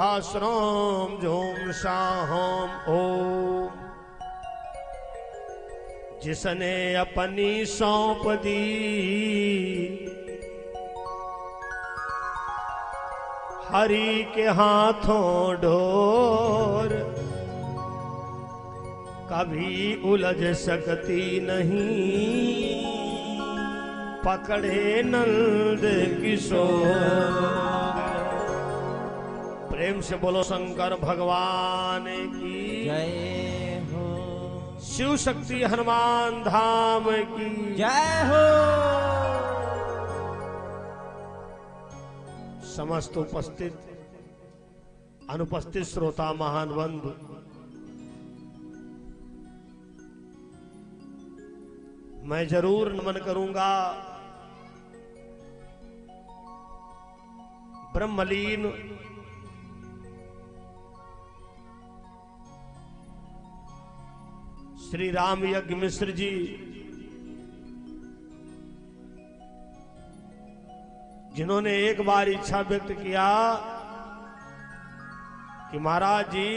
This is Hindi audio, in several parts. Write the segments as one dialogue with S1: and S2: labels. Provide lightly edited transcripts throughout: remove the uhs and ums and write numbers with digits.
S1: आश्रम झूम शाहम ओम। जिसने अपनी सौंप दी हरि के हाथों डोर, कभी उलझ सकती नहीं पकड़े नंद किशोर। प्रेम से बोलो शंकर भगवान की
S2: जय हो।
S1: शिव शक्ति हनुमान धाम की
S2: जय हो।
S1: समस्त उपस्थित अनुपस्थित श्रोता महान बंधु, मैं जरूर नमन करूंगा ब्रह्मलीन श्री राम यज्ञ मिश्र जी, जिन्होंने एक बार इच्छा व्यक्त किया कि महाराज जी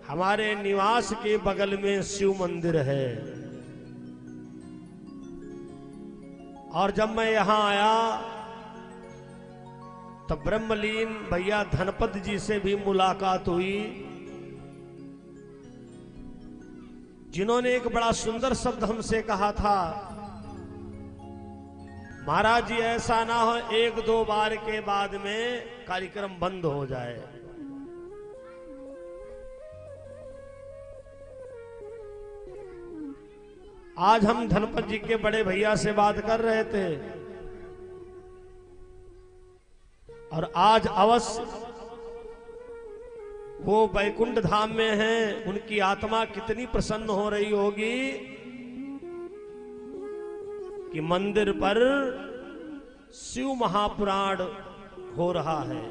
S1: हमारे निवास के बगल में शिव मंदिर है। और जब मैं यहां आया तब ब्रह्मलीन भैया धनपत जी से भी मुलाकात हुई, जिन्होंने एक बड़ा सुंदर शब्द हमसे कहा था, महाराज जी ऐसा ना हो एक दो बार के बाद में कार्यक्रम बंद हो जाए। आज हम धनपत जी के बड़े भैया से बात कर रहे थे और आज अवश्य वो वैकुंठ धाम में हैं, उनकी आत्मा कितनी प्रसन्न हो रही होगी कि मंदिर पर शिव महापुराण हो रहा है।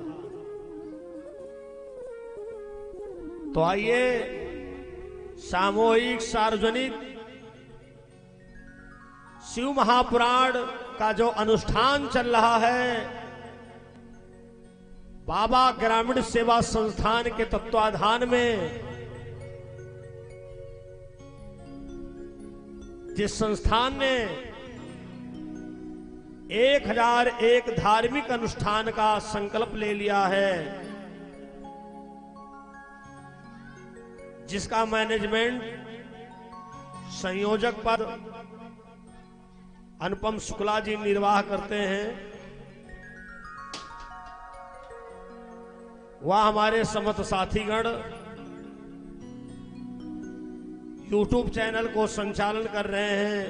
S1: तो आइए सामूहिक सार्वजनिक शिव महापुराण का जो अनुष्ठान चल रहा है, बाबा ग्रामीण सेवा संस्थान के तत्वाधान में, जिस संस्थान ने 1001 धार्मिक अनुष्ठान का संकल्प ले लिया है, जिसका मैनेजमेंट संयोजक पद अनुपम शुक्ला जी निर्वाह करते हैं, वह हमारे समस्त साथीगण YouTube चैनल को संचालन कर रहे हैं।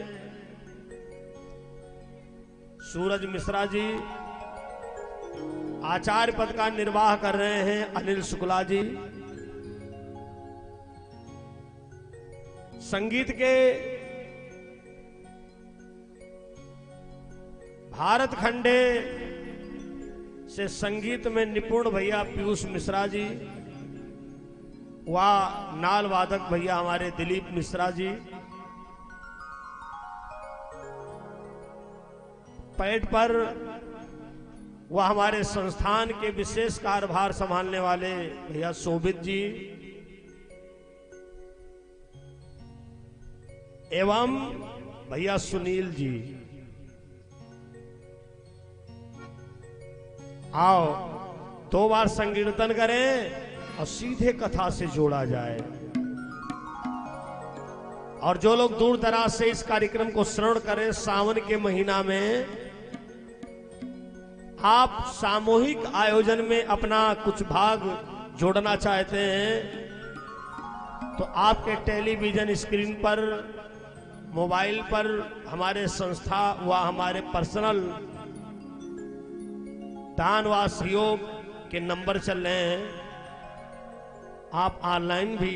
S1: सूरज मिश्रा जी आचार्य पद का निर्वाह कर रहे हैं, अनिल शुक्ला जी संगीत के भारत खंडे से संगीत में निपुण भैया पीयूष मिश्रा जी, व नाल वादक भैया हमारे दिलीप मिश्रा जी, पैड पर वह हमारे संस्थान के विशेष कार्यभार संभालने वाले भैया शोभित जी, एवं भैया सुनील जी। आओ 2 बार संकीर्तन करें और सीधे कथा से जोड़ा जाए। और जो लोग दूर दराज से इस कार्यक्रम को श्रवण करें, सावन के महीना में आप सामूहिक आयोजन में अपना कुछ भाग जोड़ना चाहते हैं, तो आपके टेलीविजन स्क्रीन पर, मोबाइल पर हमारे संस्था व हमारे पर्सनल दान व सहयोग के नंबर चल रहे हैं। आप ऑनलाइन भी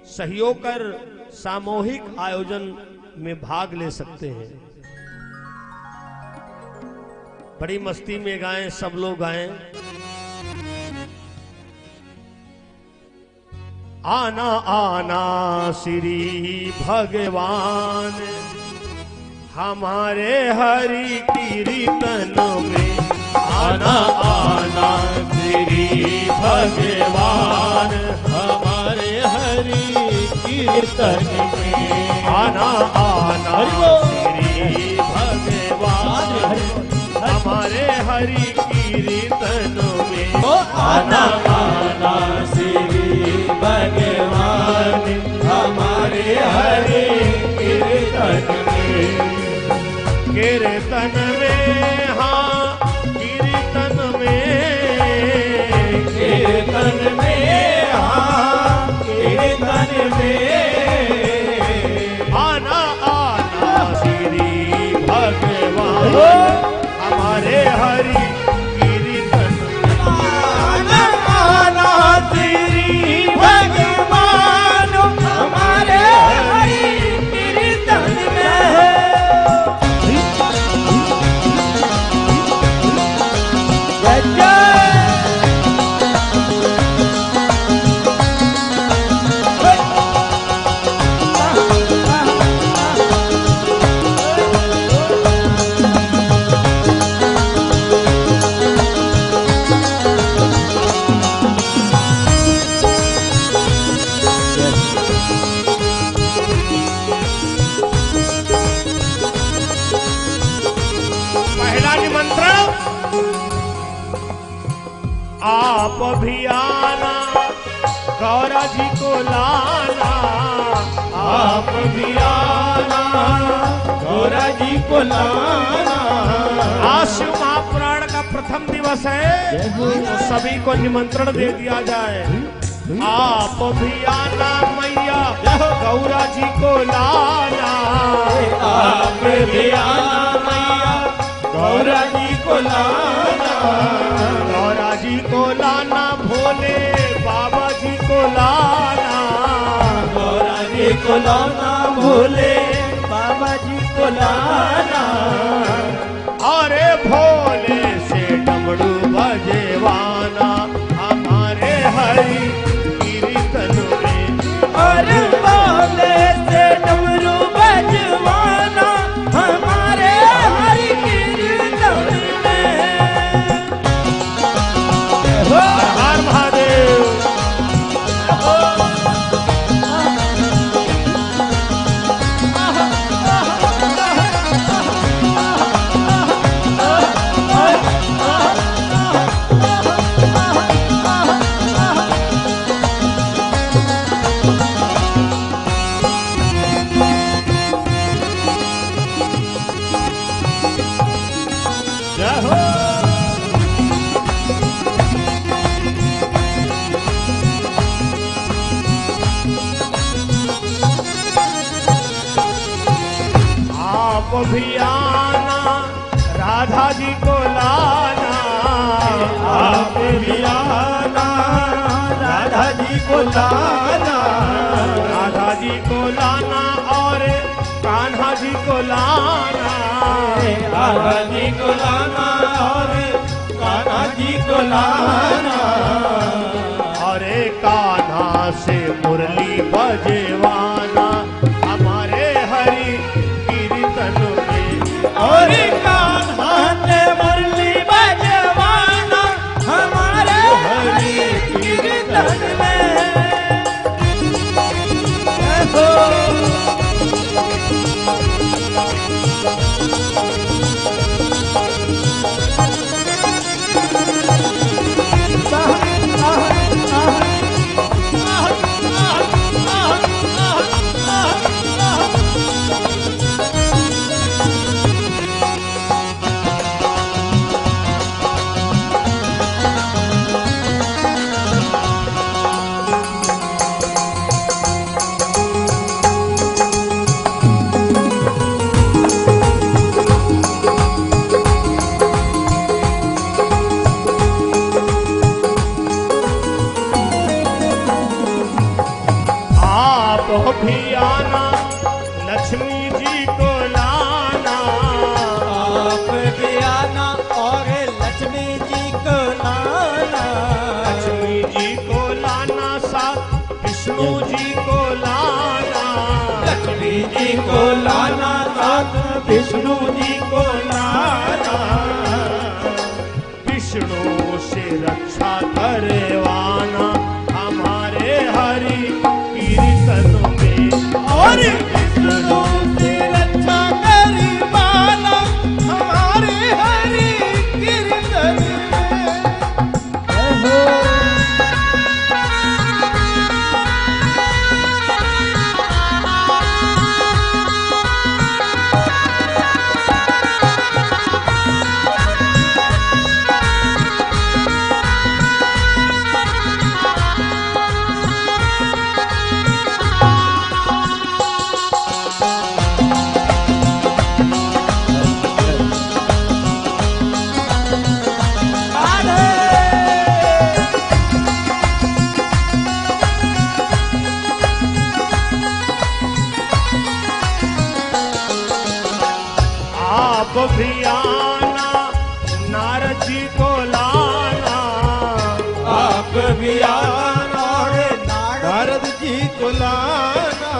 S1: सहयोग कर सामूहिक आयोजन में भाग ले सकते हैं। बड़ी मस्ती में गाएं, सब लोग गाएं। आना आना श्री भगवान हमारे हरि कीर्तन में, आना आना श्री भगवान
S2: हमारे हरि कीर्तन में
S1: आना आना श्री भगवान हमारे हरि कीर्तन में
S2: आना आना श्री भगवान हमारे हरि कीर्तन में
S1: कीर्तन में हाँ कीर्तन में
S2: कीर्तन में हाँ कीर्तन में
S1: आना आना श्री भगवान हमारे हरि कीर्तन
S2: आना आना श्री भगवान हमारे हरि कीर्तन में
S1: पहला निमंत्रण आप भी आना गौरा जी को लाना
S2: आप भी आना गौरा जी को लाना
S1: आशु महापुराण का प्रथम दिवस है तो सभी को निमंत्रण दे दिया जाए आप भी आना मैया गौरा जी को लाना
S2: आप भी आना मैया गौरा जी को लाना
S1: गौरा जी को लाना भोले बाबा जी को लाना
S2: गौरा जी को लाना भोले बाबा जी को लाना
S1: अरे भोले से डमरू बजेवाना हमारे हरि कीर्तन में
S2: और भोले से डमरू बजवाना हमारे हरि कीर्तन में
S1: हर महादेव
S2: जय हो
S1: आप भी आना राधा जी को लाना
S2: आप भी आना राधा जी को लाना
S1: राधा जी को लाना और कान्हा जी को लाना
S2: राधा जी को लाना और कान्हा जी को लाना
S1: अरे कान्हा से मुरली बजेवाना हमारे हरि कीर्तन में
S2: और कान्हा ने मुरली बजवाना हमारे हरि कीर्तन में हो
S1: आप भी आना लक्ष्मी जी को लाना
S2: आप भी आना और लक्ष्मी जी को लाना
S1: लक्ष्मी जी को लाना साथ विष्णु जी को लाना
S2: लक्ष्मी जी को लाना साथ विष्णु जी को लाना
S1: आपको भी आना नारद जी को लाना,
S2: आप भी आना रे नारद जी को लाना।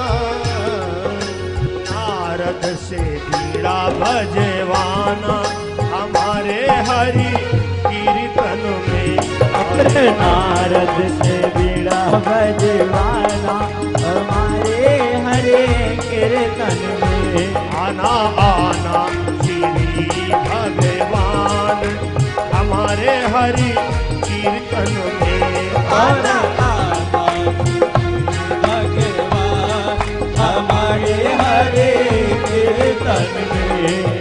S1: नारद से बीड़ा बजवाना हमारे हरि कीर्तन में।
S3: अपने नारद से बीड़ा बजवाना हमारे हरे कीर्तन में।
S1: आना आना श्री भगवान हमारे हरि कीर्तन में।
S2: आना आना भगवान हमारे हरे कीर्तन में।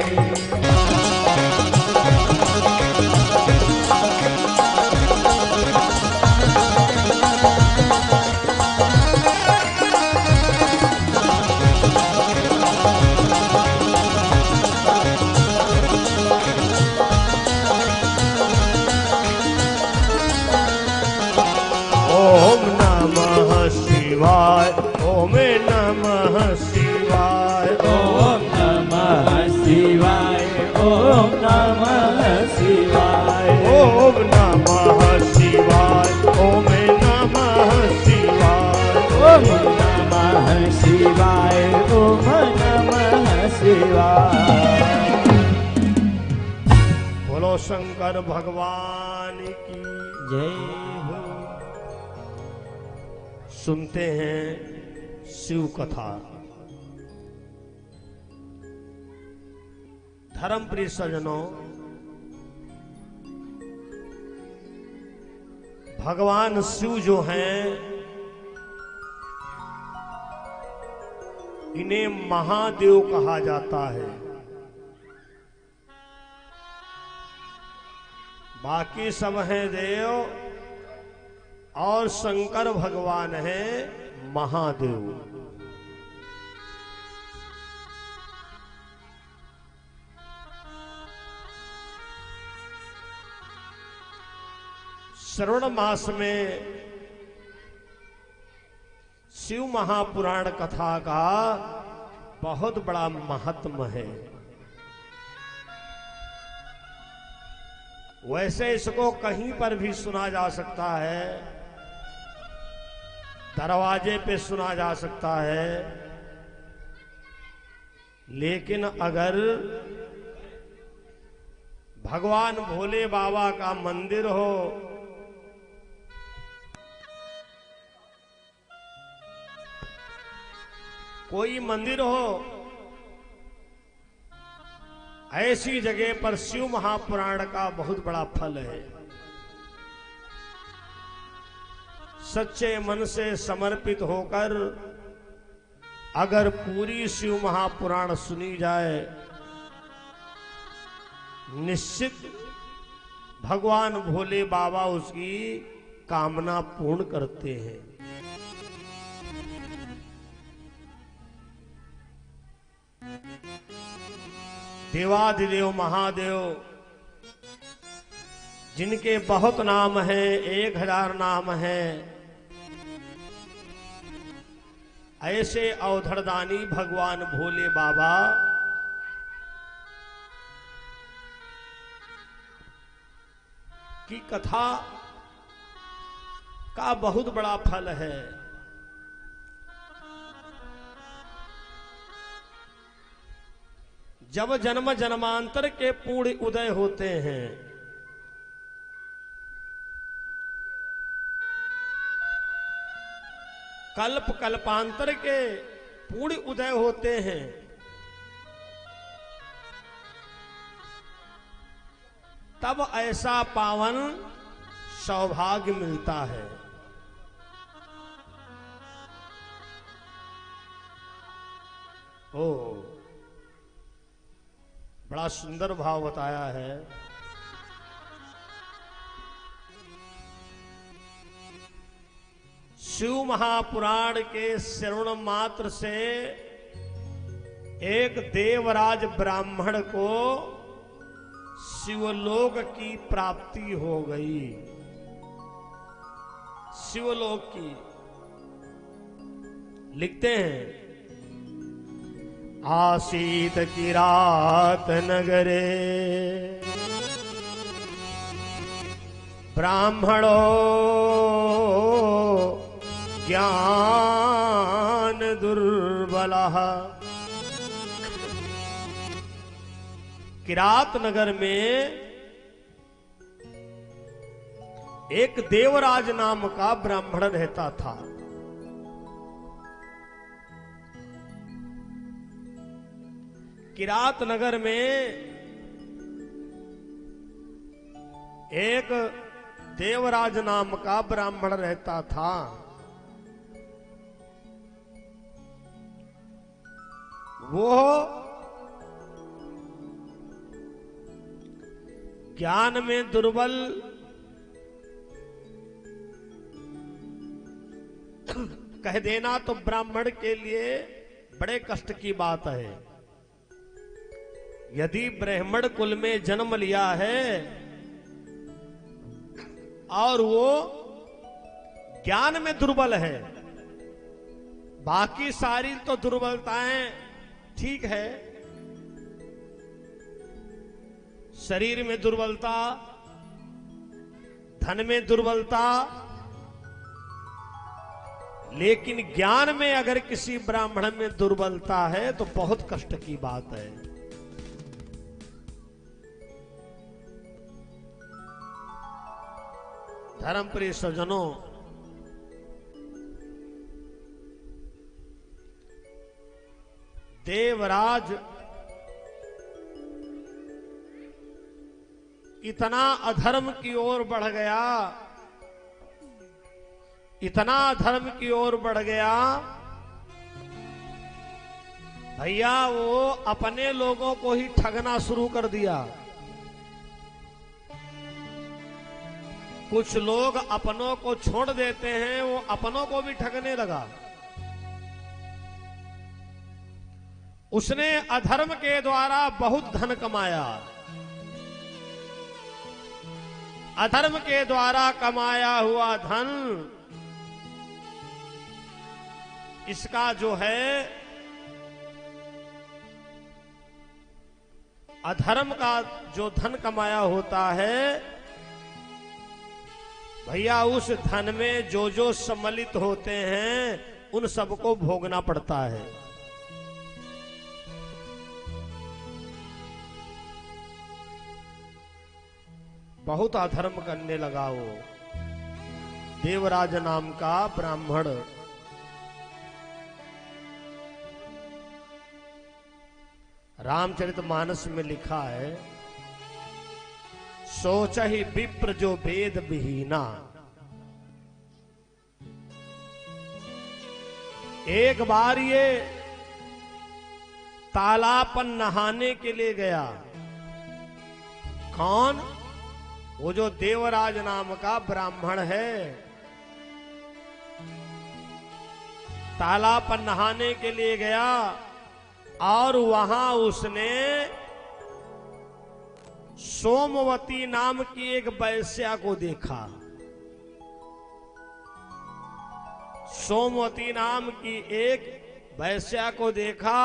S1: ओम नमः शिवाय, ओम नमः शिवाय,
S3: ओम नमः शिवाय, ओम नमः शिवाय,
S1: ओम नमः शिवाय, ओम नमः शिवाय,
S3: ओम नमः शिवाय, ओम नमः शिवाय।
S1: बोलो शंकर भगवान की।
S3: जय हो।
S1: सुनते हैं शिव कथा। धर्म प्रिय सज्जनों, भगवान शिव जो हैं, इन्हें महादेव कहा जाता है। बाकी सब हैं देव और शंकर भगवान है महादेव। श्रवण मास में शिव महापुराण कथा का बहुत बड़ा महत्व है। वैसे इसको कहीं पर भी सुना जा सकता है, दरवाजे पे सुना जा सकता है, लेकिन अगर भगवान भोले बाबा का मंदिर हो, कोई मंदिर हो, ऐसी जगह पर शिव महापुराण का बहुत बड़ा फल है। सच्चे मन से समर्पित होकर अगर पूरी शिव महापुराण सुनी जाए, निश्चित भगवान भोले बाबा उसकी कामना पूर्ण करते हैं। देवाधिदेव महादेव जिनके बहुत नाम हैं, 1000 नाम हैं, ऐसे अवधरदानी भगवान भोले बाबा की कथा का बहुत बड़ा फल है। जब जन्म जन्मांतर के पूर्ण उदय होते हैं, कल्प कल्पांतर के पूर्ण उदय होते हैं, तब ऐसा पावन सौभाग्य मिलता है। ओ, बड़ा सुंदर भाव बताया है। शिव महापुराण के श्रवण मात्र से एक देवराज ब्राह्मण को शिवलोक की प्राप्ति हो गई। शिवलोक की लिखते हैं, आसीत किरात नगरे ब्राह्मणो ज्ञान दुर्बलः। किरात नगर में एक देवराज नाम का ब्राह्मण रहता था। किरात नगर में एक देवराज नाम का ब्राह्मण रहता था। वो ज्ञान में दुर्बल, कह देना तो ब्राह्मण के लिए बड़े कष्ट की बात है। यदि ब्राह्मण कुल में जन्म लिया है और वो ज्ञान में दुर्बल है, बाकी सारी तो दुर्बलताएं ठीक है, शरीर में दुर्बलता, धन में दुर्बलता, लेकिन ज्ञान में अगर किसी ब्राह्मण में दुर्बलता है तो बहुत कष्ट की बात है। धर्मप्रिय सज्जनों, देवराज इतना अधर्म की ओर बढ़ गया, इतना धर्म की ओर बढ़ गया, भैया वो अपने लोगों को ही ठगना शुरू कर दिया। कुछ लोग अपनों को छोड़ देते हैं, वो अपनों को भी ठगने लगा। उसने अधर्म के द्वारा बहुत धन कमाया। अधर्म के द्वारा कमाया हुआ धन इसका जो है, अधर्म का जो धन कमाया होता है भैया, उस धन में जो जो सम्मिलित होते हैं उन सबको भोगना पड़ता है। बहुत अधर्म करने लगा वो देवराज नाम का ब्राह्मण। रामचरितमानस में लिखा है, सोच ही विप्र जो वेद विहीना। एक बार ये तालाब पर नहाने के लिए गया। कौन? वो जो देवराज नाम का ब्राह्मण है। तालाब पर नहाने के लिए गया और वहां उसने सोमवती नाम की एक वैश्या को देखा। सोमवती नाम की एक वैश्या को देखा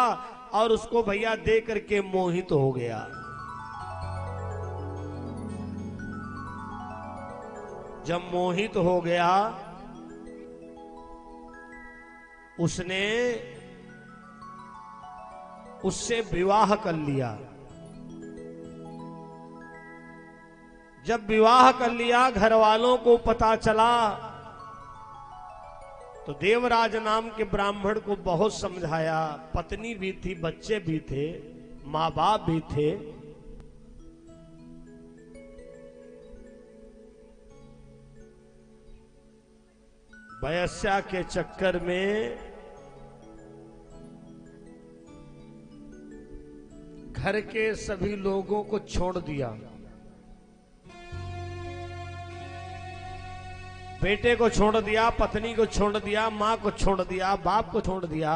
S1: और उसको भैया देख करके मोहित हो गया। जब मोहित हो गया, उसने उससे विवाह कर लिया। जब विवाह कर लिया, घर वालों को पता चला तो देवराज नाम के ब्राह्मण को बहुत समझाया। पत्नी भी थी, बच्चे भी थे, माँ बाप भी थे। वैश्या के चक्कर में घर के सभी लोगों को छोड़ दिया। बेटे को छोड़ दिया, पत्नी को छोड़ दिया, मां को छोड़ दिया, बाप को छोड़ दिया।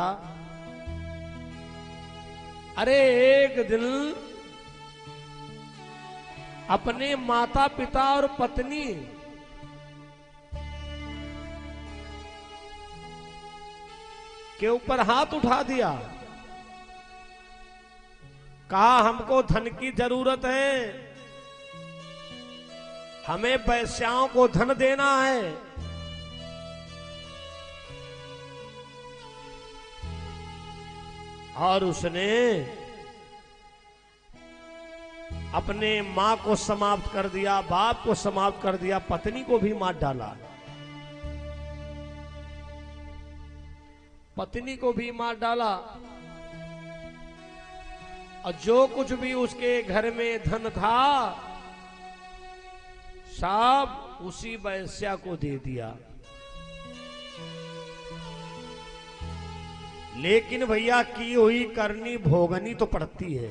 S1: अरे एक दिन अपने माता पिता और पत्नी के ऊपर हाथ उठा दिया। कहा हमको धन की जरूरत है, हमें वैश्याओं को धन देना है। और उसने अपने मां को समाप्त कर दिया, बाप को समाप्त कर दिया, पत्नी को भी मार डाला, पत्नी को भी मार डाला। और जो कुछ भी उसके घर में धन था सब उसी वैश्या को दे दिया। लेकिन भैया की हुई करनी भोगनी तो पड़ती है।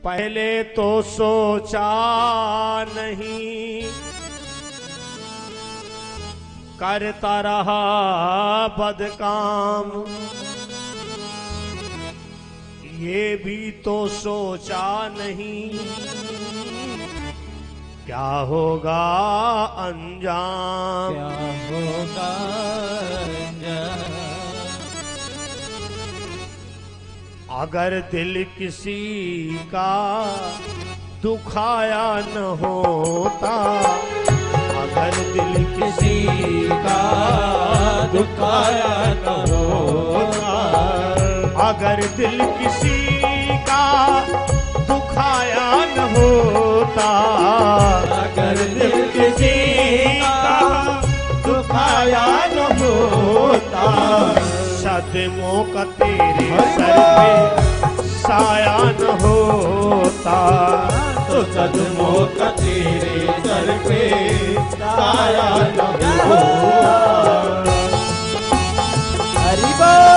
S1: पहले तो सोचा नहीं, करता रहा बदकाम, ये भी तो सोचा नहीं क्या होगा अंजाम।
S3: क्या होगा अंजाम।
S1: अगर दिल किसी का दुखाया न होता, अगर दिल
S3: किसी का दुखाया न होता,
S1: अगर दिल किसी का दुखाया न होता,
S3: अगर दिल किसी का दुखाया न होता,
S1: सदमों का तेरे सर पे साया न होता,
S3: तो सदमों का तेरे सर पे साया न होता। हरि बोल।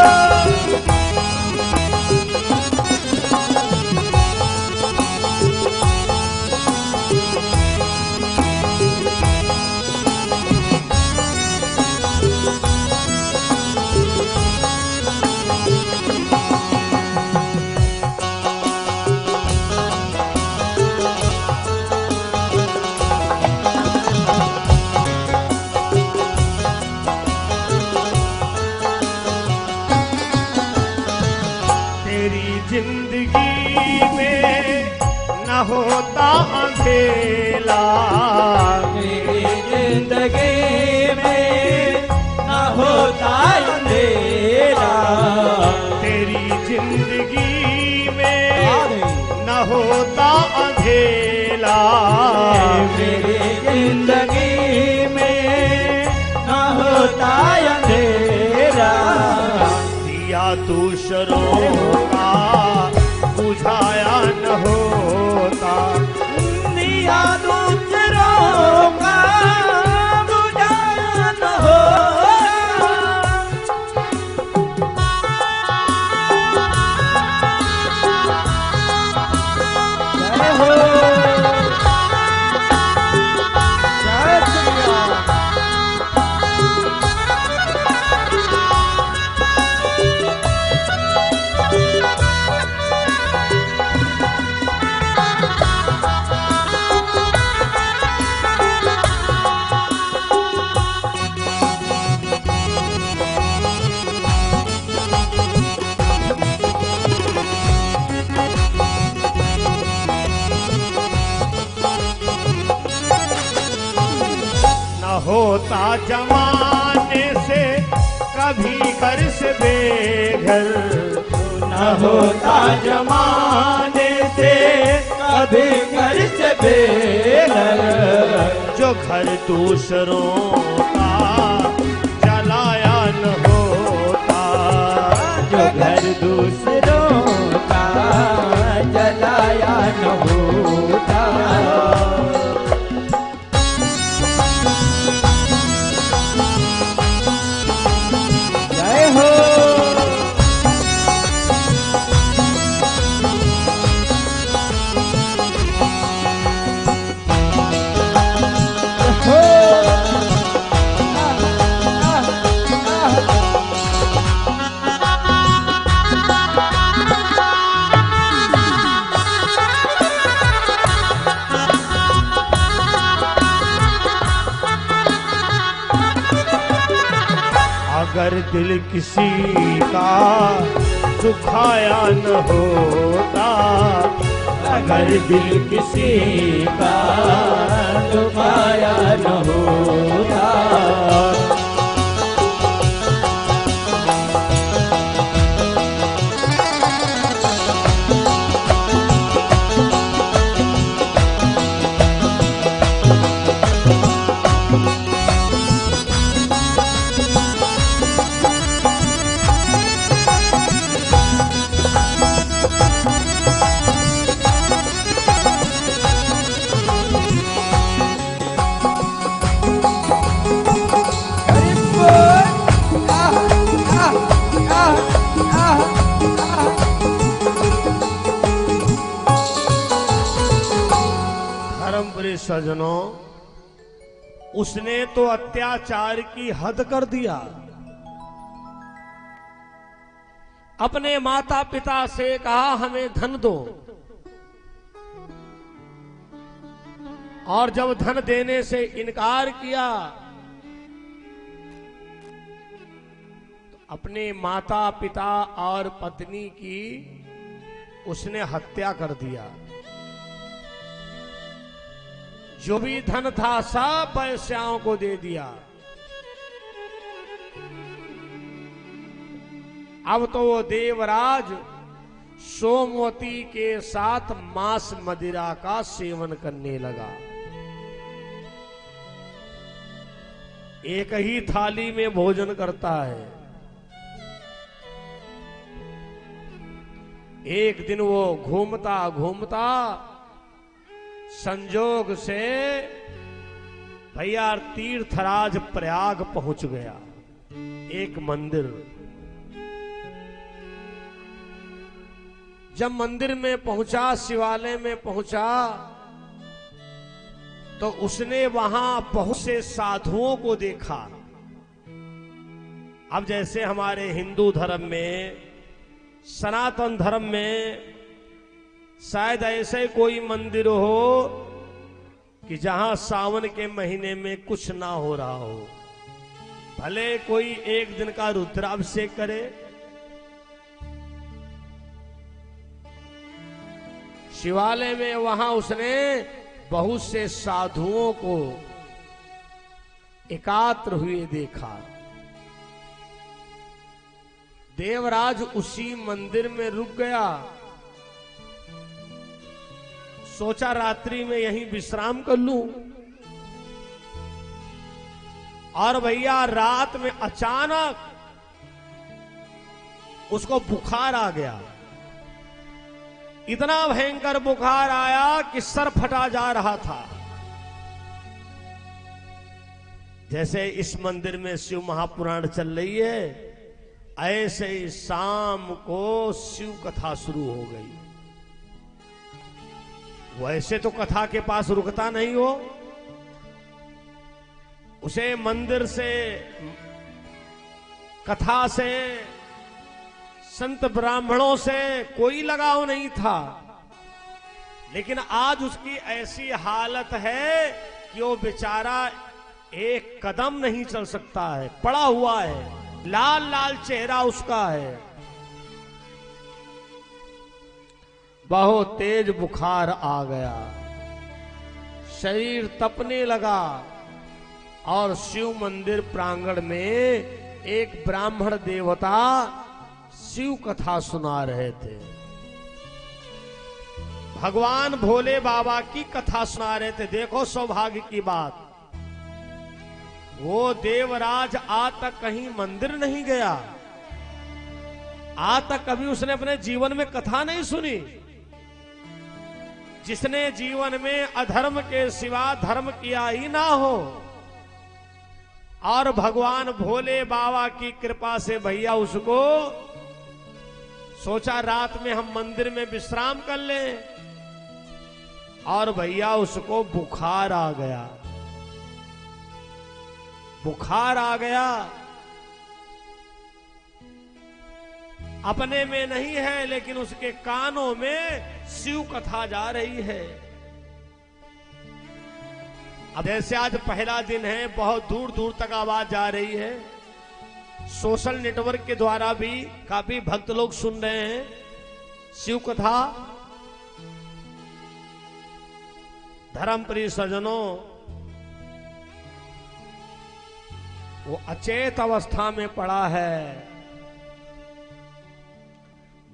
S1: होता अंधेला,
S3: मेरी जिंदगी में न होता अंधेरा,
S1: तेरी जिंदगी में न होता अंधेला,
S3: मेरी जिंदगी में न होता अंधेरा,
S1: दिया दूसरों का बुझाया न होता,
S3: दिया दूसरों का बुझाया न होता। जय हो, जय श्री राम।
S1: होता जमाने से कभी घर से बेघर,
S3: न होता जमाने से कभी घर से बेघर,
S1: जो घर दूसरों का जलाया न होता,
S3: जो घर दूसरों का जलाया न होता। जय हो,
S1: अगर दिल किसी का दुखाया न होता,
S3: अगर दिल किसी का दुखाया न होता,
S1: सजनों, उसने तो अत्याचार की हद कर दिया। अपने माता पिता से कहा हमें धन दो, और जब धन देने से इनकार किया तो अपने माता पिता और पत्नी की उसने हत्या कर दिया। जो भी धन था सब वैश्याओं को दे दिया। अब तो वो देवराज सोमवती के साथ मांस मदिरा का सेवन करने लगा। एक ही थाली में भोजन करता है। एक दिन वो घूमता घूमता संजोग से भैया तीर्थराज प्रयाग पहुंच गया। एक मंदिर, जब मंदिर में पहुंचा, शिवालय में पहुंचा, तो उसने वहां बहुत से साधुओं को देखा। अब जैसे हमारे हिंदू धर्म में, सनातन धर्म में शायद ऐसे कोई मंदिर हो कि जहां सावन के महीने में कुछ ना हो रहा हो, भले कोई एक दिन का रुद्राभिषेक करे, शिवालय में वहां उसने बहुत से साधुओं को एकात्र हुए देखा। देवराज उसी मंदिर में रुक गया। सोचा रात्रि में यहीं विश्राम कर लूं, और भैया रात में अचानक उसको बुखार आ गया। इतना भयंकर बुखार आया कि सर फटा जा रहा था। जैसे इस मंदिर में शिव महापुराण चल रही है, ऐसे ही शाम को शिव कथा शुरू हो गई। वैसे तो कथा के पास रुकता नहीं हो, उसे मंदिर से, कथा से, संत ब्राह्मणों से कोई लगाव नहीं था। लेकिन आज उसकी ऐसी हालत है कि वो बेचारा एक कदम नहीं चल सकता है, पड़ा हुआ है, लाल लाल चेहरा उसका है। बहुत तेज बुखार आ गया, शरीर तपने लगा, और शिव मंदिर प्रांगण में एक ब्राह्मण देवता शिव कथा सुना रहे थे। भगवान भोले बाबा की कथा सुना रहे थे। देखो सौभाग्य की बात, वो देवराज आज तक कहीं मंदिर नहीं गया, आज तक कभी उसने अपने जीवन में कथा नहीं सुनी। जिसने जीवन में अधर्म के सिवा धर्म किया ही ना हो, और भगवान भोले बाबा की कृपा से भैया उसको सोचा रात में हम मंदिर में विश्राम कर लें, और भैया उसको बुखार आ गया। बुखार आ गया, अपने में नहीं है लेकिन उसके कानों में शिव कथा जा रही है। अब जैसे आज पहला दिन है, बहुत दूर दूर तक आवाज जा रही है। सोशल नेटवर्क के द्वारा भी काफी भक्त लोग सुन रहे हैं शिव कथा। धर्म प्रिय सज्जनों, वो अचेत अवस्था में पड़ा है।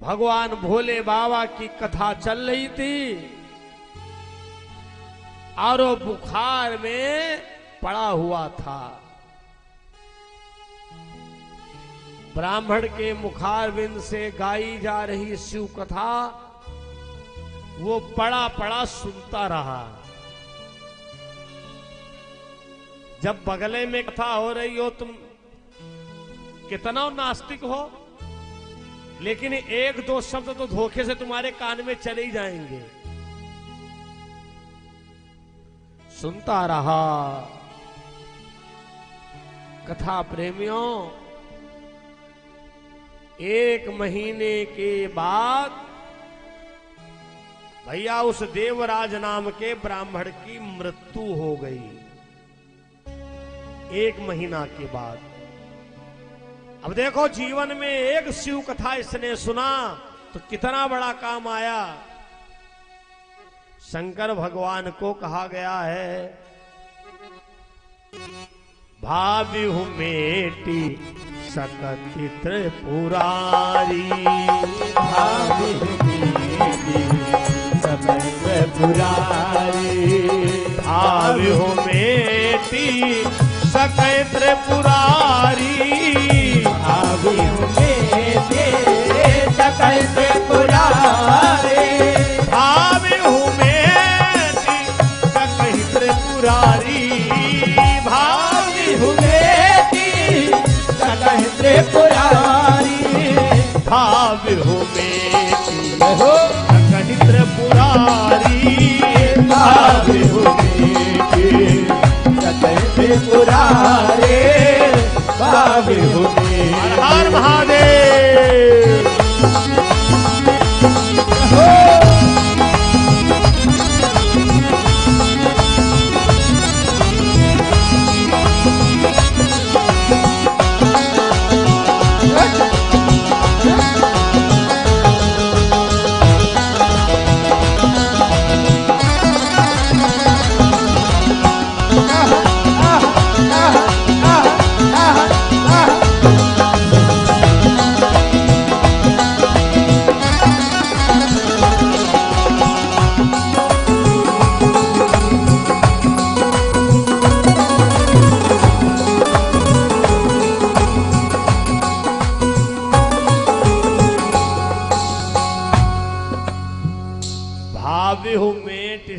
S1: भगवान भोले बाबा की कथा चल रही थी और वो बुखार में पड़ा हुआ था। ब्राह्मण के मुखारविंद से गाई जा रही शिव कथा वो पड़ा पड़ा सुनता रहा। जब बगले में कथा हो रही हो, तुम कितना नास्तिक हो, लेकिन एक दो शब्द तो धोखे से तुम्हारे कान में चले ही जाएंगे। सुनता रहा। कथा प्रेमियों, 1 महीने के बाद भैया उस देवराज नाम के ब्राह्मण की मृत्यु हो गई। 1 महीना के बाद। अब देखो, जीवन में एक शिव कथा इसने सुना तो कितना बड़ा काम आया। शंकर भगवान को कहा गया है, भाव्यु मेटी सकत त्रिपुरारी,
S3: भाव्यु मेटी सकत त्रिपुरारी,
S1: भाव्यु मेटी सकत त्रिपुरारी,
S3: भाव्यु मेटी सकत त्रिपुरारी,
S1: भाव्यु मेटी सकत त्रिपुरारी, भाव्यु
S3: त्रिपुरारी,
S1: भाव्यु मेटी सकत त्रिपुरारी,
S3: भाव्यु मेटी सकत त्रिपुरारी, भाव्यु मेटी।
S1: हर हर महादेव।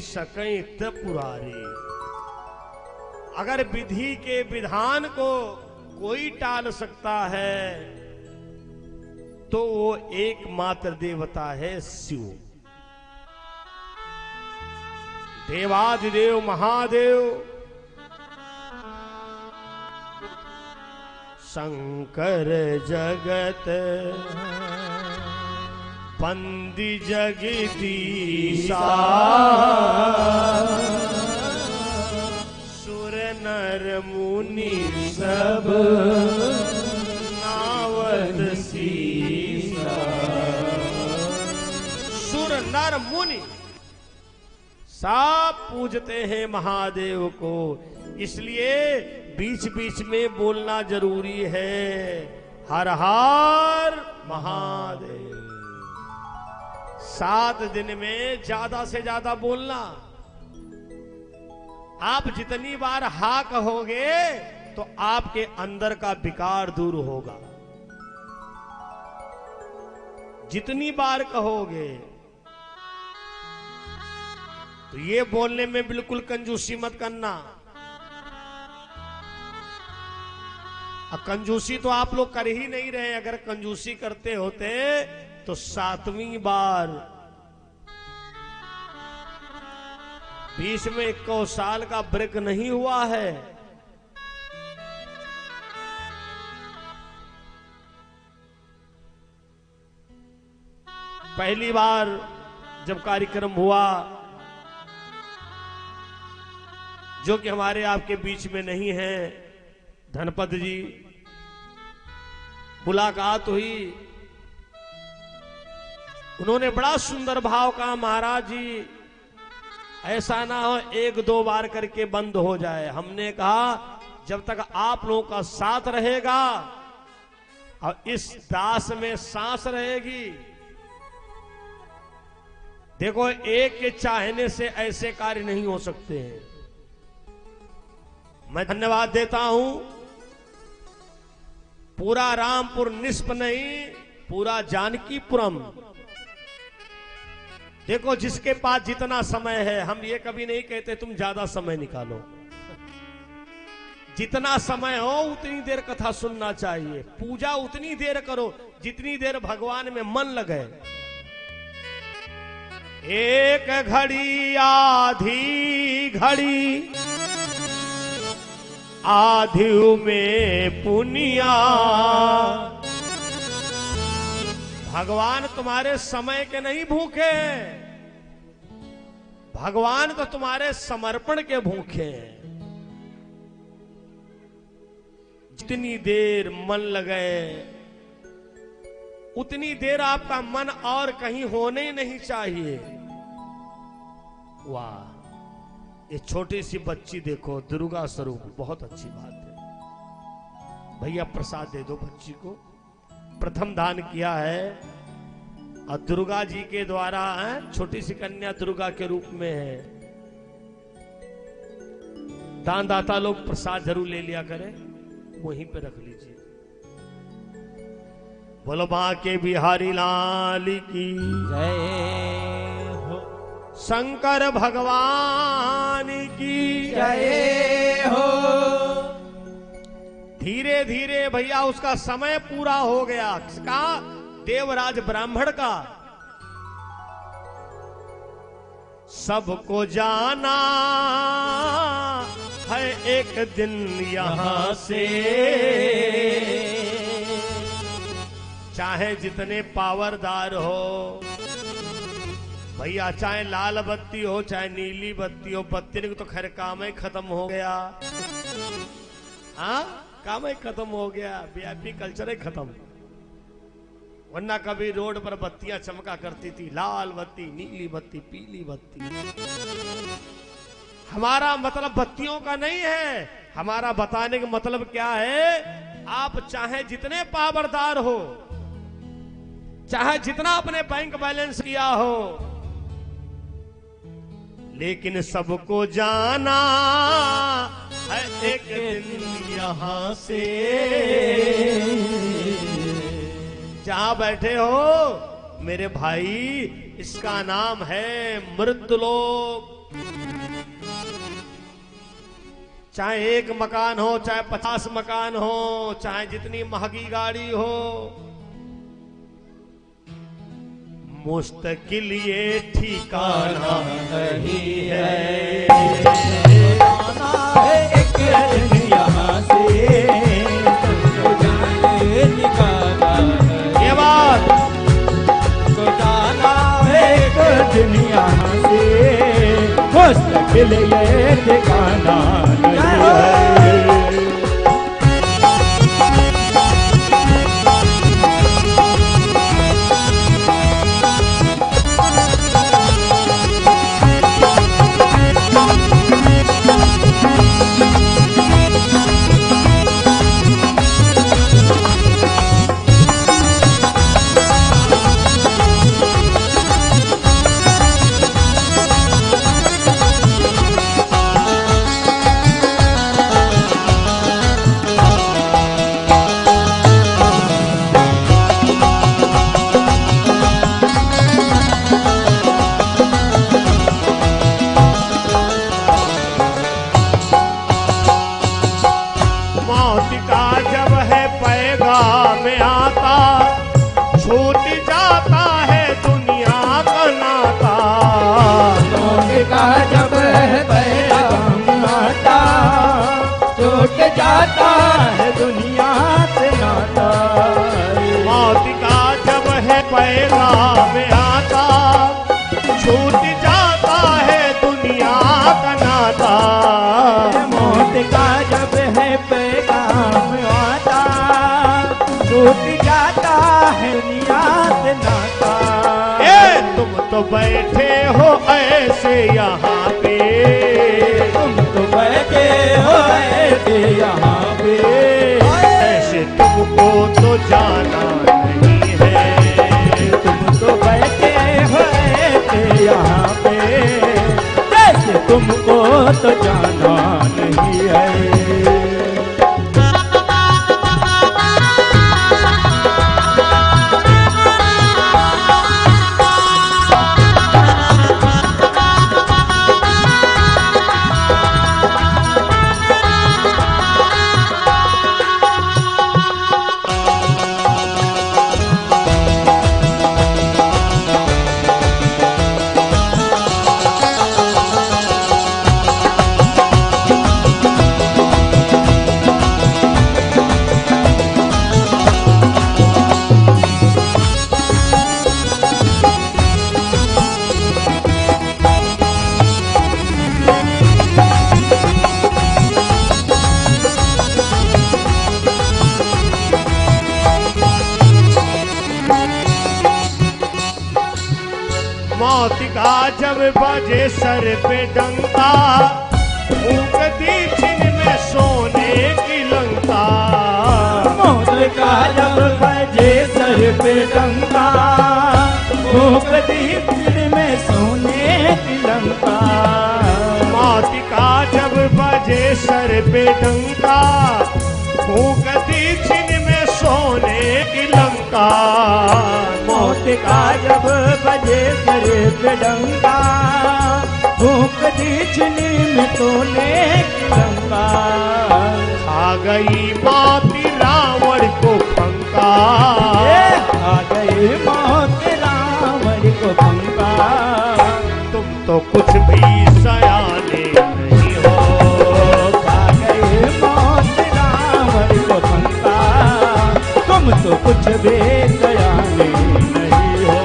S1: सकई त्रिपुरारी। अगर विधि के विधान को कोई टाल सकता है तो वो एकमात्र देवता है शिव। देवादिदेव महादेव शंकर जगत बंदी जगदीशा, सुर नर मुनि सब नावत सीसा। सुर नर मुनि सब पूजते हैं महादेव को, इसलिए बीच बीच में बोलना जरूरी है, हर हर महादेव। 7 दिन में ज्यादा से ज्यादा बोलना। आप जितनी बार हा कहोगे तो आपके अंदर का विकार दूर होगा। जितनी बार कहोगे तो ये बोलने में बिल्कुल कंजूसी मत करना। अब कंजूसी तो आप लोग कर ही नहीं रहे। अगर कंजूसी करते होते तो 7वीं बार 20 में 21 साल का ब्रेक नहीं हुआ है। पहली बार जब कार्यक्रम हुआ, जो कि हमारे आपके बीच में नहीं है, धनपत जी मुलाकात हुई। उन्होंने बड़ा सुंदर भाव कहा, महाराज जी ऐसा ना हो 1-2 बार करके बंद हो जाए। हमने कहा जब तक आप लोगों का साथ रहेगा और इस दास में सांस रहेगी। देखो, एक के चाहने से ऐसे कार्य नहीं हो सकते हैं। मैं धन्यवाद देता हूं। पूरा रामपुर निष्प नहीं, पूरा जानकीपुरम। देखो, जिसके पास जितना समय है, हम ये कभी नहीं कहते तुम ज्यादा समय निकालो। जितना समय हो उतनी देर कथा सुनना चाहिए। पूजा उतनी देर करो जितनी देर भगवान में मन लगे। एक घड़ी आधी घड़ी आधी में पुनिया। भगवान तुम्हारे समय के नहीं भूखे, भगवान तो तुम्हारे समर्पण के भूखे हैं। जितनी देर मन लगे उतनी देर आपका मन और कहीं होने ही नहीं चाहिए। वाह, ये छोटी सी बच्ची देखो, दुर्गा स्वरूप, बहुत अच्छी बात है। भैया प्रसाद दे दो बच्ची को। प्रथम दान किया है और दुर्गा जी के द्वारा है, छोटी सी कन्या दुर्गा के रूप में है। दानदाता लोग प्रसाद जरूर ले लिया करें, वहीं पे रख लीजिए। बोलो बांके बिहारी लाल की
S3: जय हो,
S1: शंकर भगवान की
S3: जय हो।
S1: धीरे धीरे भैया उसका समय पूरा हो गया। किसका? देवराज ब्राह्मण का। सबको जाना है एक दिन यहां से, चाहे जितने पावरदार हो भैया, चाहे लाल बत्ती हो चाहे नीली बत्ती हो, बत्ती को तो खैर काम ही खत्म हो गया। हाँ, काम ही खत्म हो गया, वीआईपी कल्चर ही खत्म। वरना कभी रोड पर बत्तियां चमका करती थी, लाल बत्ती, नीली बत्ती, पीली बत्ती। हमारा मतलब बत्तियों का नहीं है, हमारा बताने का मतलब क्या है, आप चाहे जितने पावरदार हो, चाहे जितना अपने बैंक बैलेंस किया हो, लेकिन सबको जाना है एक दिन यहां से। जहां बैठे हो मेरे भाई, इसका नाम है मृत्युलोक। चाहे एक मकान हो, चाहे 50 मकान हो, चाहे जितनी महंगी गाड़ी हो, मुस्तकिल ये ठिकाना नहीं है।
S3: जाना है एक दिन यहाँ से, सबको जाने निकाला है।
S1: ये बात
S3: तो जाना है एक दिन यहाँ से, मुस्तकिल ये ठिकाना नहीं है। जाता है दुनिया से नाता।
S1: मौत का जब है पैगाम आता, छूट जाता है दुनिया का नाता।
S3: मौत का जब है पैगाम आता, छूट
S1: बैठे हो ऐसे यहाँ पे,
S3: तुम तो बैठे हो ऐसे यहाँ पे,
S1: ऐसे तुमको तो जाना नहीं है।
S3: तुम तो बैठे हो ऐसे यहाँ पे, जैसे तुमको तो जाना नहीं है।
S1: मौत का जब बजे सर पे डंका, फूंकती छिन में सोने की लंका।
S3: मौत का जब बजे सर पे डंका, फूंकती छिन में सोने की लंका।
S1: मौत का जब बजे सर पे डंका, फूंकती छिन में सोने की लंका।
S3: मौत का जब बजे सर पे डंका, फूंकती छिनी में सोने की लंका।
S1: आ गई मौत रावण को फंका,
S3: आ गई मौत रावण को फंका।
S1: तुम तो कुछ भी सयाने नहीं हो।
S3: आ गई मौत रावण को फंका, तुम तो कुछ भी सयाने नहीं हो।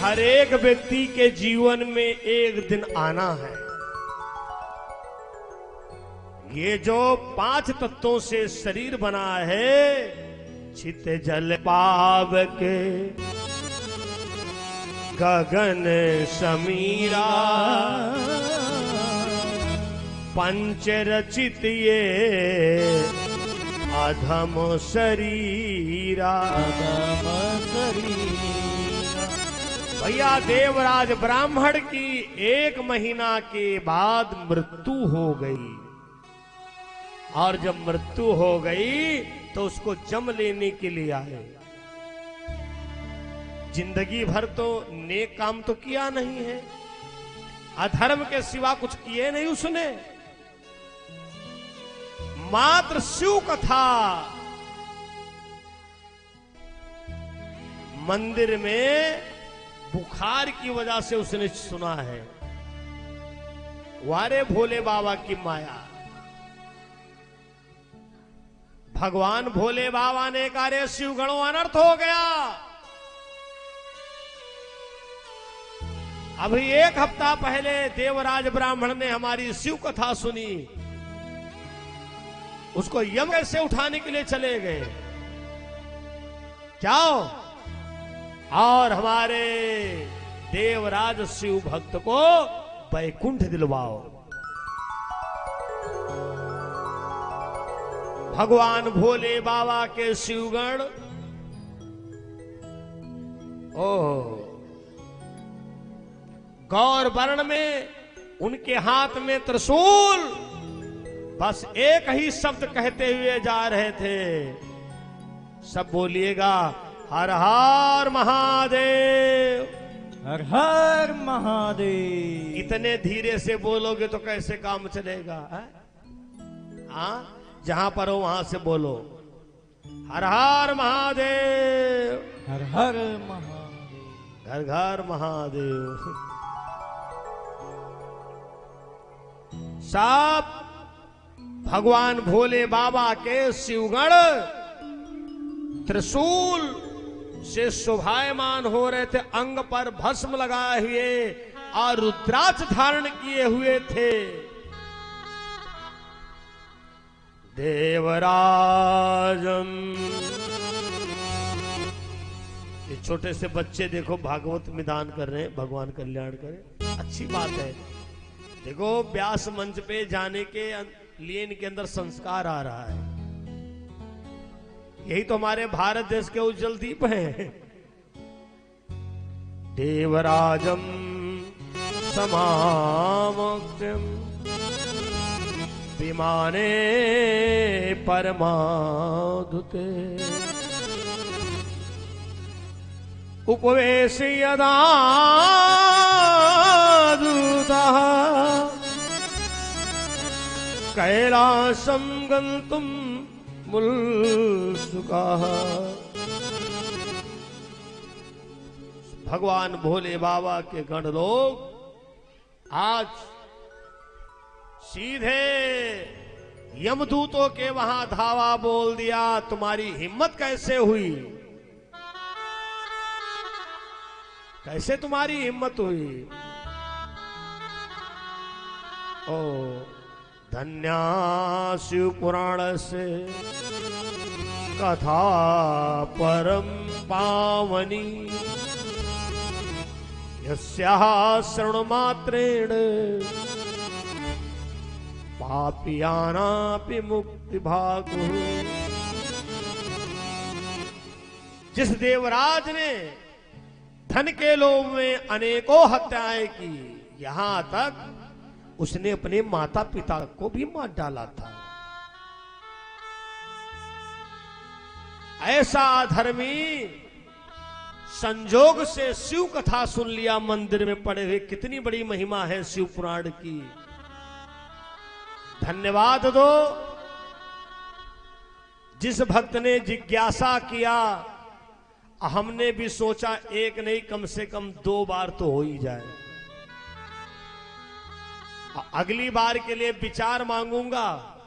S1: हर एक व्यक्ति के जीवन में एक दिन आना है। ये जो 5 तत्वों से शरीर बना है, छित जल पाव के गगन समीरा, पंच रचित ये अधम शरीरा। भैया देवराज ब्राह्मण की 1 महीना के बाद मृत्यु हो गई, और जब मृत्यु हो गई तो उसको जम लेने के लिए आए। जिंदगी भर तो नेक काम तो किया नहीं है, अधर्म के सिवा कुछ किए नहीं उसने। मात्र शिव कथा मंदिर में बुखार की वजह से उसने सुना है। वारे भोले बाबा की माया। भगवान भोले बाबा ने कहा, रे शिव गणों अनर्थ हो गया। अभी 1 हफ्ता पहले देवराज ब्राह्मण ने हमारी शिव कथा सुनी, उसको यम से उठाने के लिए चले गए। जाओ और हमारे देवराज शिव भक्त को वैकुंठ दिलवाओ। भगवान भोले बाबा के शिवगण गौर वर्ण में, उनके हाथ में त्रिशूल, बस एक ही शब्द कहते हुए जा रहे थे, सब बोलिएगा हर हर महादेव।
S3: हर हर महादेव।
S1: इतने धीरे से बोलोगे तो कैसे काम चलेगा? हाँ, जहां पर हो वहां से बोलो हर हर महादेव।
S3: हर हर महादेव।
S1: घर घर महादेव। सब भगवान भोले बाबा के शिवगण त्रिशूल से शोभायमान हो रहे थे, अंग पर भस्म लगाए हुए और रुद्राक्ष धारण किए हुए थे। देवराजम। ये छोटे से बच्चे देखो भागवत निदान कर रहे हैं, भगवान कल्याण करे, अच्छी बात है। देखो व्यास मंच पे जाने के लिए इनके अंदर संस्कार आ रहा है। यही तो हमारे भारत देश के उज्जवल दीप हैं। देवराजम समामोक्तम विमाने परमादुते उपवेश यदा दूतः कैलासं गन्तुं मुल्सुकाः। भगवान भोले बाबा के गण लोग आज सीधे यमदूतों के वहां धावा बोल दिया। तुम्हारी हिम्मत कैसे हुई? कैसे तुम्हारी हिम्मत हुई? ओ धन्या शिव पुराण से कथा परम पावनी यस्याः श्रवणमात्रेण पापियानापि मुक्ति भागो। जिस देवराज ने धन के लोभ में अनेकों हत्याएं की, यहां तक उसने अपने माता पिता को भी मार डाला था। ऐसा धर्मी संजोग से शिव कथा सुन लिया मंदिर में पड़े हुए। कितनी बड़ी महिमा है शिव पुराण की। धन्यवाद दो जिस भक्त ने जिज्ञासा किया। हमने भी सोचा एक नहीं कम से कम 2 बार तो हो ही जाए। अगली बार के लिए विचार मांगूंगा।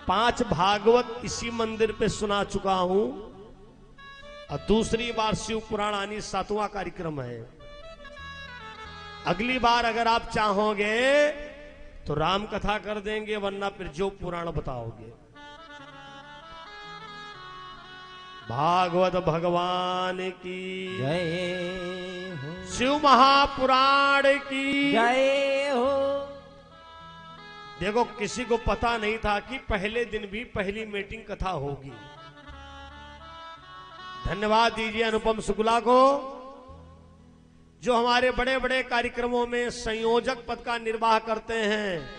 S1: 5 भागवत इसी मंदिर पे सुना चुका हूं और दूसरी बार शिव पुराण आनी 7वां कार्यक्रम है। अगली बार अगर आप चाहोगे तो राम कथा कर देंगे, वरना फिर जो पुराण बताओगे। भागवत भगवान की
S3: जय हो।
S1: शिव महापुराण की
S3: जय हो।
S1: देखो किसी को पता नहीं था कि पहले दिन भी पहली मीटिंग कथा होगी। धन्यवाद दीजिए अनुपम शुक्ला को, जो हमारे बड़े बड़े कार्यक्रमों में संयोजक पद का निर्वाह करते हैं।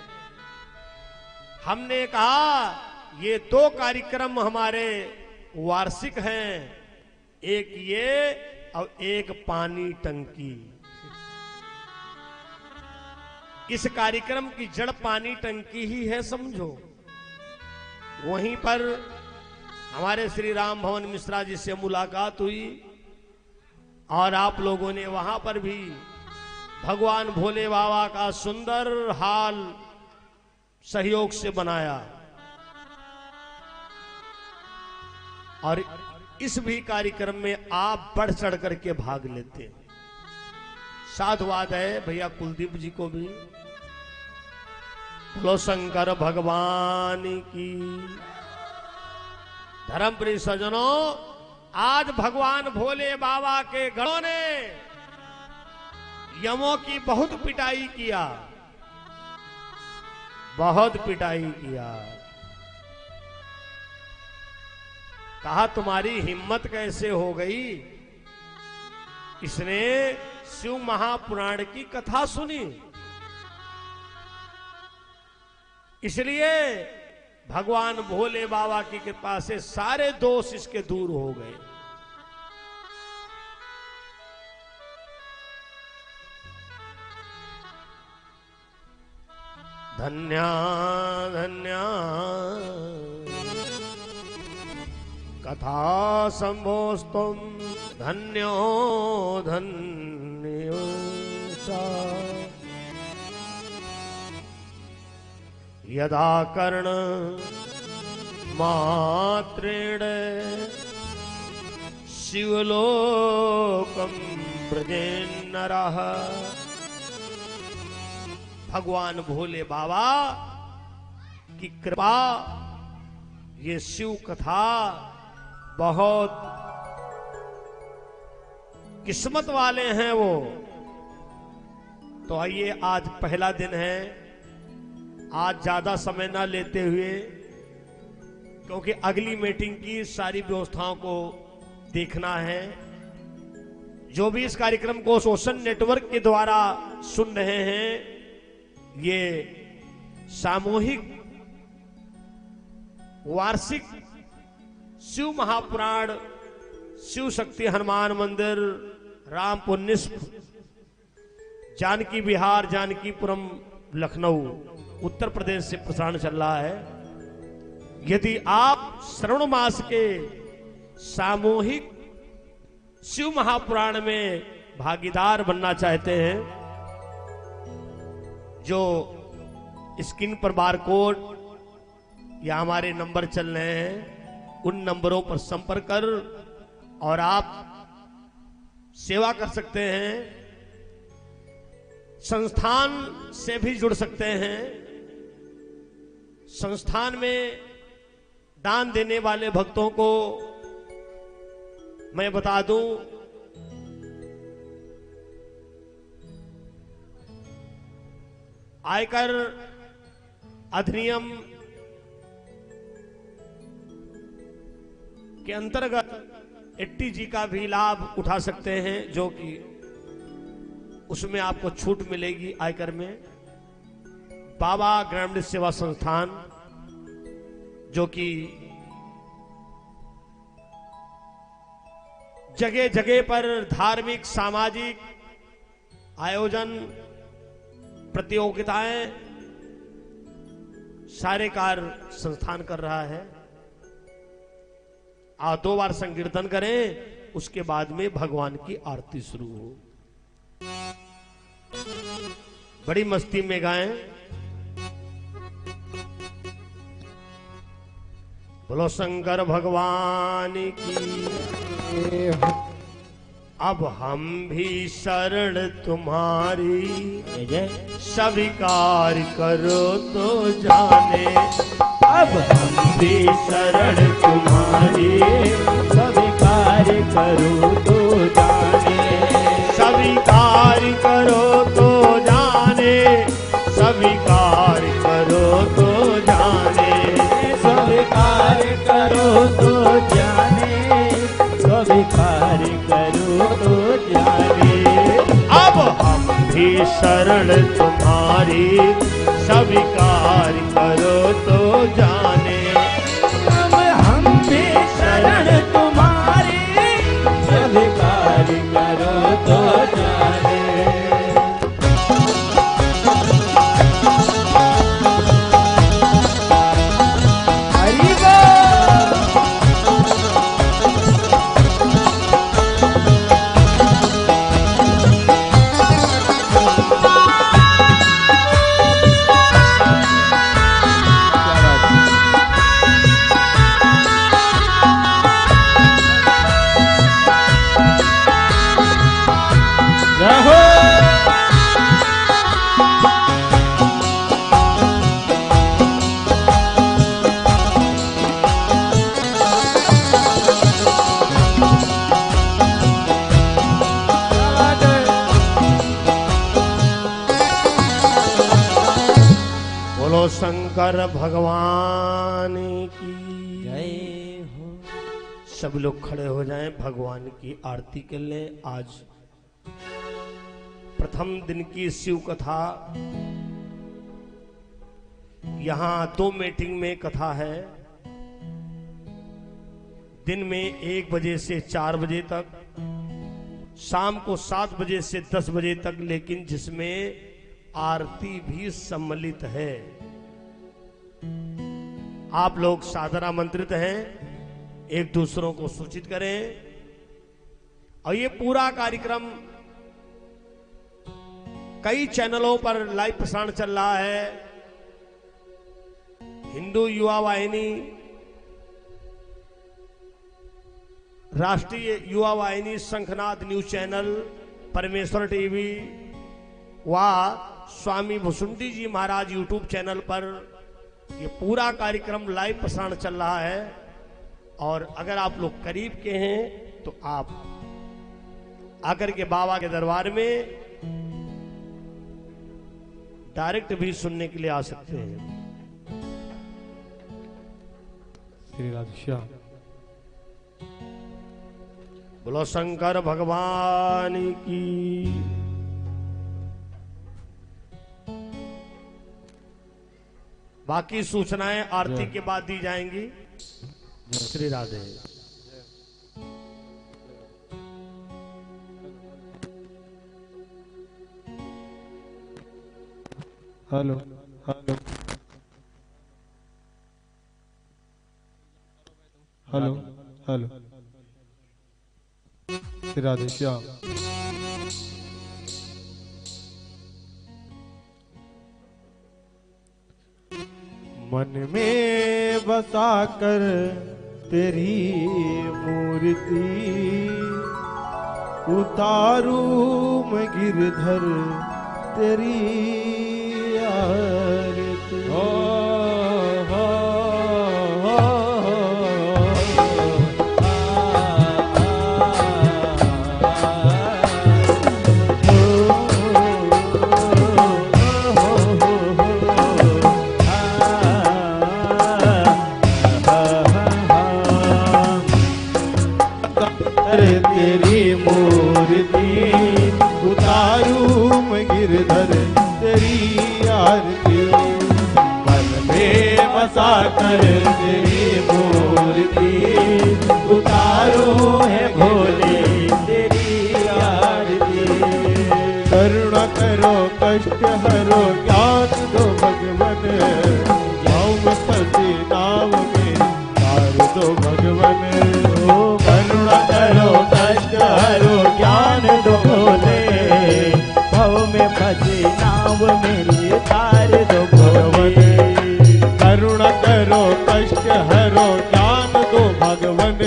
S1: हमने कहा ये 2 कार्यक्रम हमारे वार्षिक हैं, एक ये और एक पानी टंकी। इस कार्यक्रम की जड़ पानी टंकी ही है, समझो। वहीं पर हमारे श्री राम भवन मिश्रा जी से मुलाकात हुई और आप लोगों ने वहां पर भी भगवान भोले बाबा का सुंदर हाल सहयोग से बनाया। और इस भी कार्यक्रम में आप बढ़ चढ़ करके भाग लेते हैं। साधुवाद है भैया कुलदीप जी को भी। बोलो शंकर भगवान की। धर्मप्रिय सज्जनों, आज भगवान भोले बाबा के गणों ने यमों की बहुत पिटाई किया, बहुत पिटाई किया। कहा तुम्हारी हिम्मत कैसे हो गई? इसने शिव महापुराण की कथा सुनी, इसलिए भगवान भोले बाबा की कृपा से सारे दोष इसके दूर हो गए। धन्या धन्या कथा संभोस्तुम धन्यो धन्यो सा यदा कर्ण मात्रेण शिवलोकम ब्रजेन्नरः। भगवान भोले बाबा की कृपा, ये शिव कथा बहुत किस्मत वाले हैं वो। तो आइए, आज पहला दिन है, आज ज्यादा समय ना लेते हुए, क्योंकि अगली मीटिंग की सारी व्यवस्थाओं को देखना है। जो भी इस कार्यक्रम को सोशल नेटवर्क के द्वारा सुन रहे हैं, ये सामूहिक वार्षिक शिव महापुराण शिव शक्ति हनुमान मंदिर रामपुर निस्प जानकी विहार जानकीपुरम लखनऊ उत्तर प्रदेश से प्रसारण चल रहा है। यदि आप श्रवण मास के सामूहिक शिव महापुराण में भागीदार बनना चाहते हैं, जो स्क्रीन पर बारकोड या हमारे नंबर चल रहे हैं, उन नंबरों पर संपर्क कर और आप सेवा कर सकते हैं। संस्थान से भी जुड़ सकते हैं। संस्थान में दान देने वाले भक्तों को मैं बता दूं, आयकर अधिनियम के अंतर्गत 80G का भी लाभ उठा सकते हैं, जो कि उसमें आपको छूट मिलेगी आयकर में। बाबा ग्रामीण सेवा संस्थान, जो कि जगह जगह पर धार्मिक सामाजिक आयोजन प्रतियोगिताएं सारे कार्य संस्थान कर रहा है। आप 2 बार संकीर्तन करें, उसके बाद में भगवान की आरती शुरू हो। बड़ी मस्ती में गाएं। बोलो शंकर भगवान की। अब हम भी शरण तुम्हारी, स्वीकार करो तो जाने।
S3: अब हम भी शरण तुम्हारी, स्वीकार करो तो जाने।
S1: स्वीकार करो तो जाने, स्वीकार करो तो जाने।
S3: स्वीकार करो तो जाने, स्वीकार करो तो जाने।
S1: अब हम भी शरण तुम्हारी, स्वीकार करो तो जाने।
S3: अब हम भी शरण तुम्हारी, स्वीकार करो तो जाने। हरि
S1: बोलो शंकर भगवान की
S3: जय हो।
S1: सब लोग खड़े हो जाएं, भगवान की आरती कर लें। आज प्रथम दिन की शिव कथा यहाँ 2 मीटिंग में कथा है, दिन में 1 बजे से 4 बजे तक, शाम को 7 बजे से 10 बजे तक, लेकिन जिसमें आरती भी सम्मिलित है। आप लोग सादर आमंत्रित हैं, एक दूसरों को सूचित करें। और ये पूरा कार्यक्रम कई चैनलों पर लाइव प्रसारण चल रहा है। हिंदू युवा वाहिनी, राष्ट्रीय युवा वाहिनी, शंखनाद न्यूज चैनल, परमेश्वर टीवी व स्वामी भुसुंडी जी महाराज यूट्यूब चैनल पर ये पूरा कार्यक्रम लाइव प्रसारण चल रहा है। और अगर आप लोग करीब के हैं तो आप आकर के बाबा के दरबार में डायरेक्ट भी सुनने के लिए आ सकते हैं।
S2: श्री राधेश्याम।
S1: बोलो शंकर भगवान की। बाकी सूचनाएं आरती के बाद दी जाएंगी। Shri Radhe.
S2: Hello hello hello hello. Shri Radheshyam. मन में बसा कर तेरी मूर्ति, उतारू मैं गिरधर तेरी आरती। हो हो हो तेरी मूर्ति, उतारू मैं गिरधर तेरी आरती। मन में बसा कर तेरी मूर्ति, उतारू है भोले तेरी आरती। करुणा करो कष्ट हरो ज्ञान दो भगवन, जाऊं मैं फंसी नाव में तार दो भगवन। करुणा करो कष्ट हरो ज्ञान दो भोले, भव में फंसी नाव मेरी तार दो भगवन। करुणा करो कष्ट हरो ज्ञान दो भगवन,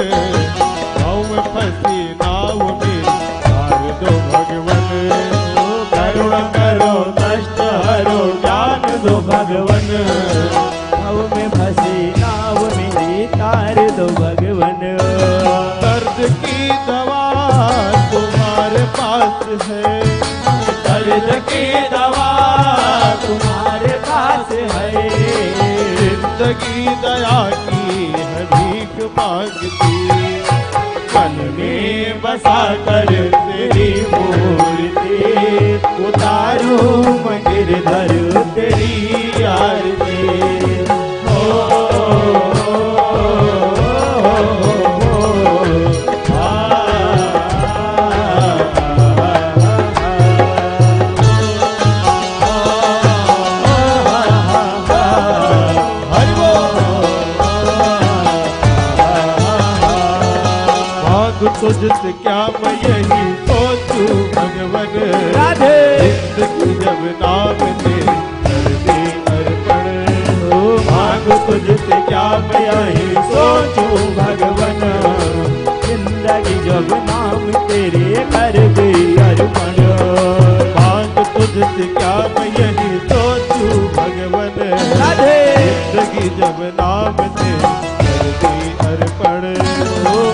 S2: भव में फंसी नाव मेरी तार दो भगवन। करुणा करो कष्ट हरो ज्ञान दो भगवन, भव में फंसी नाव मेरी तार दो भगवन। दर्द की दवा तुम्हारे पास है, दर्द की दवा तुम्हारे पास है। जिंदगी दया की है भीख मांगती, मन में बसा कर तेरी मूर्ति, उतारू मैं गिरधर तेरी आरती। तुझसे क्या मैं यही सोचूं भगवन, राधे जिंदगी जब नाम ले कर दे अर्पण। हो मांग तुझसे क्या मैं यही सोचूं भगवन, जिंदगी जब नाम तेरे कर दे अर्पण। मांग तुझसे क्या मैं यही सोचूं भगवन, राधे जिंदगी जब नाम तेरे कर दे अर्पण।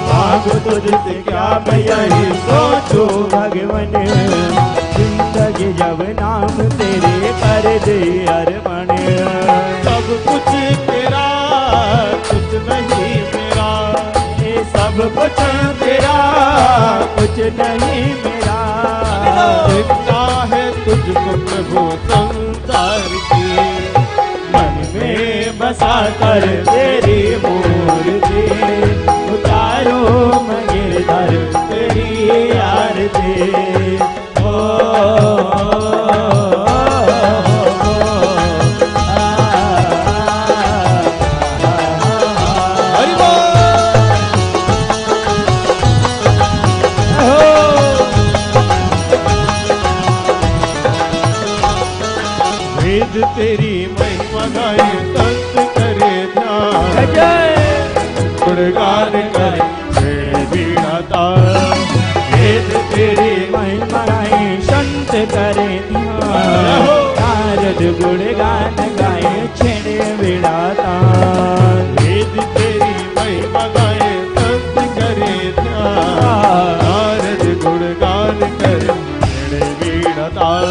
S2: मांग तुझसे क्या मैं यही सोचूं भगवन, जिंदगी जब नाम तेरे कर दे अर्पण। सब कुछ तेरा कुछ नहीं मेरा, ये सब कुछ तेरा कुछ नहीं मेरा। दिखता है तुझको प्रभु संसार की, मन
S3: कर तेरी मूर्ति, उतारो मैं गिरधर तेरी आरती।
S2: वेद तेरी महिमा गाए संत करे ध्यान, गुणगान करे छेड़े वीणा ताल।
S3: वेद तेरी महिमा गाए संत करे ध्यान, नारद गुणगान गाए छेड़े वीणा ताल।
S2: वेद तेरी महिमा गाए संत करे ध्यान, नारद गुणगान करे छेड़े वीणा ताल।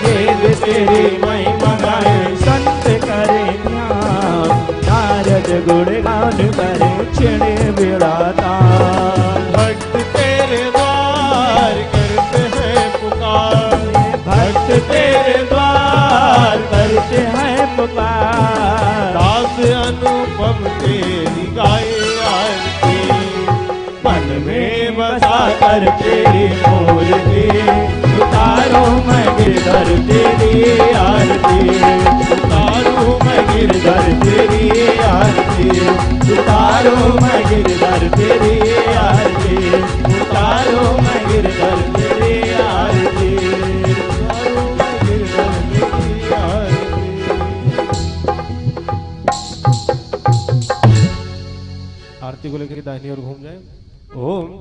S3: वेद तेरी महिमा गाए संत करे ध्यान, नारद गुणगान करे छेड़े वीणा ताल।
S2: भक्त तेरे द्वार करते हैं पुकार,
S3: भक्त तेरे द्वार करते हैं पुकार।
S2: दास अनुपम तेरी गाए आरती,
S3: मन में बसा कर तेरी मूर्ति, उतारो मैं गिरधर तेरी आरती। उतारो मैं गिरधर तेरी आरती, उतारो मैं गिरधर तेरी आरती। उतारो मैं गिरधर तेरी आरती, उतारो मैं गिरधर तेरी आरती।
S2: आरती को लेकर दाहिनी ओर घूम जाए।
S3: ओम